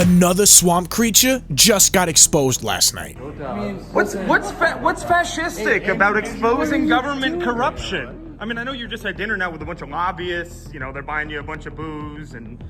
Another swamp creature just got exposed last night. What's fascistic about exposing government corruption? I mean, I know you're just at dinner now with a bunch of lobbyists. You know, they're buying you a bunch of booze, and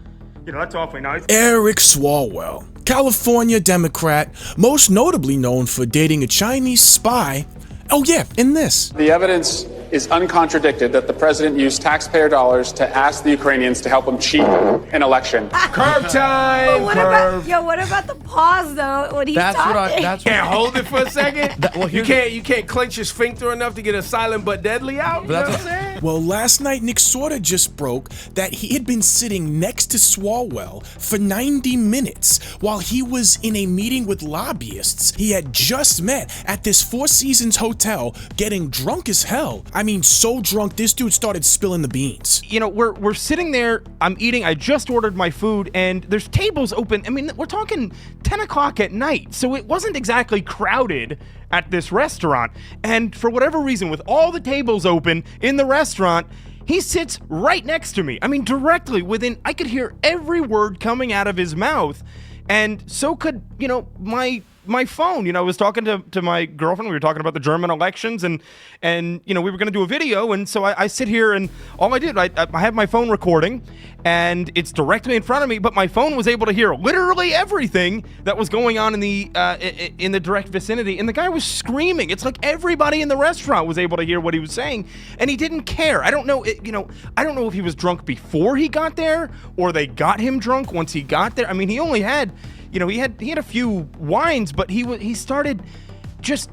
you know that's awfully nice. Eric Swalwell, California Democrat, most notably known for dating a Chinese spy. Oh yeah, in this. The evidence is uncontradicted that the president used taxpayer dollars to ask the Ukrainians to help him cheat an election. Curve time. What about the pause though when he's talking? Can't hold it for a second. You can't clench your sphincter enough to get a silent but deadly out. You know what I'm saying? Well, last night Nick Sortor just broke that he had been sitting next to Swalwell for 90 minutes while he was in a meeting with lobbyists he had just met at this Four Seasons hotel, getting drunk as hell. I mean, so drunk, this dude started spilling the beans. You know, we're sitting there, I'm eating, I just ordered my food, and there's tables open. I mean, we're talking 10 o'clock at night, so it wasn't exactly crowded at this restaurant. And for whatever reason, with all the tables open in the restaurant, he sits right next to me. I mean, directly within, I could hear every word coming out of his mouth, and so could, you know, my phone. You know, I was talking to my girlfriend. We were talking about the German elections, and you know, we were going to do a video, and so I sit here, and all I did, I have my phone recording, and it's directly in front of me, but my phone was able to hear literally everything that was going on in the direct vicinity, and the guy was screaming. It's like everybody in the restaurant was able to hear what he was saying, and he didn't care. I don't know, I don't know if he was drunk before he got there, or they got him drunk once he got there. I mean, he only had, you know, he had a few wines, but he started just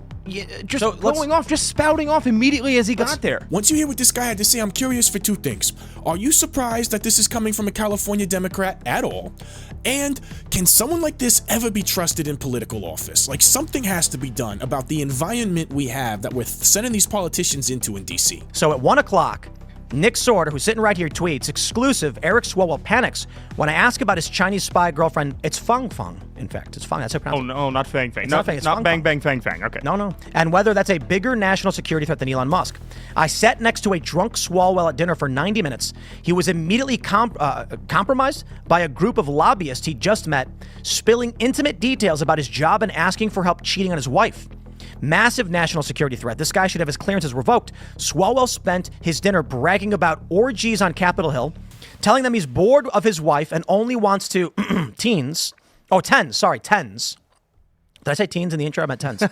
spouting off immediately as he got there. Once you hear what this guy had to say, I'm curious for two things. Are you surprised that this is coming from a California Democrat at all? And can someone like this ever be trusted in political office? Like, something has to be done about the environment we have that we're sending these politicians into in DC. So at 1 o'clock, Nick Sortor, who's sitting right here, tweets, exclusive, Eric Swalwell panics when I ask about his Chinese spy girlfriend. It's Fang Fang, in fact. It's Fang. That's how it's pronounced. Oh, no, not Fang Fang. It's not Fang. It's not Fang Bang Fang. Bang Fang Fang. Okay. No. And whether that's a bigger national security threat than Elon Musk. I sat next to a drunk Swalwell at dinner for 90 minutes. He was immediately compromised by a group of lobbyists he just met, spilling intimate details about his job and asking for help cheating on his wife. Massive national security threat. This guy should have his clearances revoked. Swalwell spent his dinner bragging about orgies on Capitol Hill, telling them he's bored of his wife and only wants to tens. Did I say teens in the intro? I meant tens.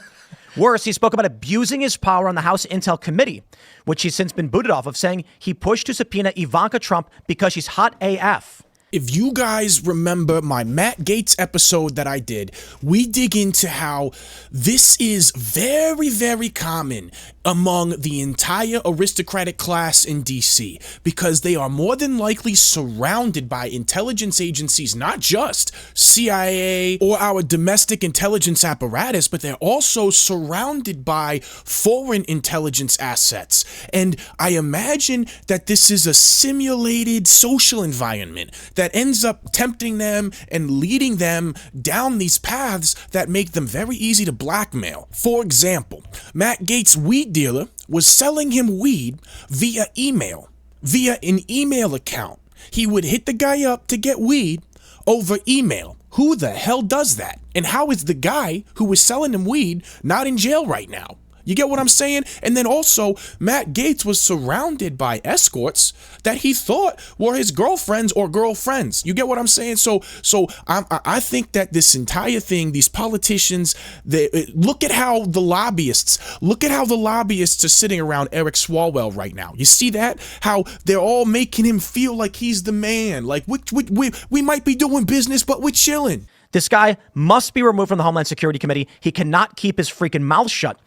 Worse, he spoke about abusing his power on the House Intel Committee, which he's since been booted off of, saying he pushed to subpoena Ivanka Trump because she's hot AF. If you guys remember my Matt Gaetz episode that I did, we dig into how this is very, very common among the entire aristocratic class in DC, because they are more than likely surrounded by intelligence agencies, not just CIA or our domestic intelligence apparatus, but they're also surrounded by foreign intelligence assets. And I imagine that this is a simulated social environment that ends up tempting them and leading them down these paths that make them very easy to blackmail. For example, Matt Gaetz' weed dealer was selling him weed via an email account. He would hit the guy up to get weed over email. Who the hell does that? And how is the guy who was selling him weed not in jail right now? You get what I'm saying? And then also, Matt Gaetz was surrounded by escorts that he thought were his girlfriends or girlfriends. You get what I'm saying? So I think that this entire thing, these politicians, look at how the lobbyists are sitting around Eric Swalwell right now. You see that? How they're all making him feel like he's the man. Like we might be doing business, but we're chilling. This guy must be removed from the Homeland Security Committee. He cannot keep his freaking mouth shut.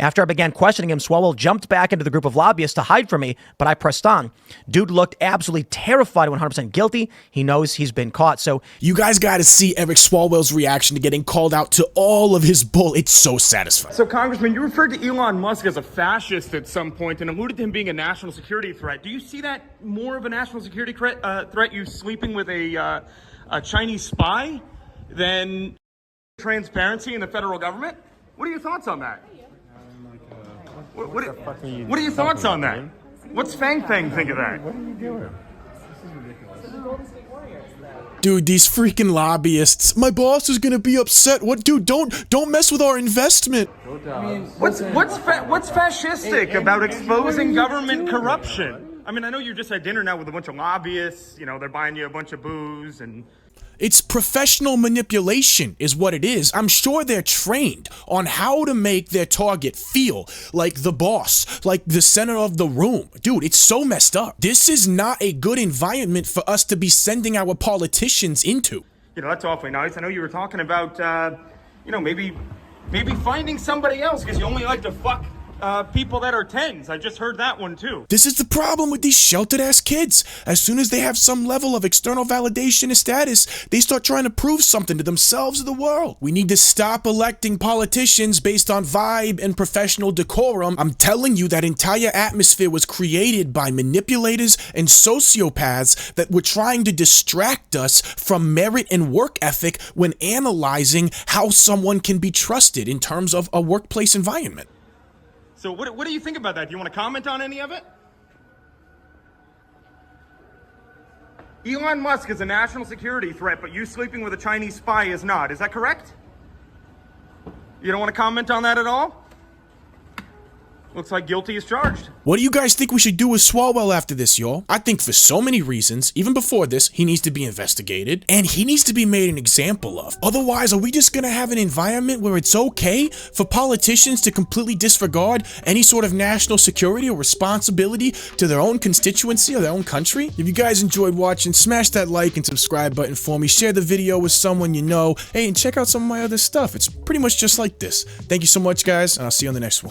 After I began questioning him, Swalwell jumped back into the group of lobbyists to hide from me, but I pressed on. Dude looked absolutely terrified, 100% guilty. He knows he's been caught, so... You guys got to see Eric Swalwell's reaction to getting called out to all of his bull. It's so satisfying. So, Congressman, you referred to Elon Musk as a fascist at some point and alluded to him being a national security threat. Do you see that more of a national security threat, you sleeping with a Chinese spy, than transparency in the federal government? What are your thoughts on that? What are your thoughts on that? What's Fang Fang think of that? What are you doing? This is ridiculous. So the Golden State Warriors, though. Dude, these freaking lobbyists. My boss is gonna be upset. What, dude? Don't mess with our investment. What's fascistic about exposing government corruption? I mean, I know you're just at dinner now with a bunch of lobbyists. You know, they're buying you a bunch of booze and... It's professional manipulation is what it is. I'm sure they're trained on how to make their target feel like the boss, like the center of the room. Dude, it's so messed up. This is not a good environment for us to be sending our politicians into. You know, that's awfully nice. I know you were talking about, you know, maybe finding somebody else because you only like to fuck people that are 10s. I just heard that one too. This is the problem with these sheltered ass kids. As soon as they have some level of external validation and status, they start trying to prove something to themselves or the world. We need to stop electing politicians based on vibe and professional decorum. I'm telling you, that entire atmosphere was created by manipulators and sociopaths that were trying to distract us from merit and work ethic when analyzing how someone can be trusted in terms of a workplace environment. So what do you think about that? Do you want to comment on any of it? Elon Musk is a national security threat, but you sleeping with a Chinese spy is not. Is that correct? You don't want to comment on that at all? Looks like guilty as charged. What do you guys think we should do with Swalwell after this, y'all? I think for so many reasons, even before this, he needs to be investigated and he needs to be made an example of. Otherwise, are we just gonna have an environment where it's okay for politicians to completely disregard any sort of national security or responsibility to their own constituency or their own country? If you guys enjoyed watching, smash that like and subscribe button for me. Share the video with someone you know. Hey, and check out some of my other stuff. It's pretty much just like this. Thank you so much, guys, and I'll see you on the next one.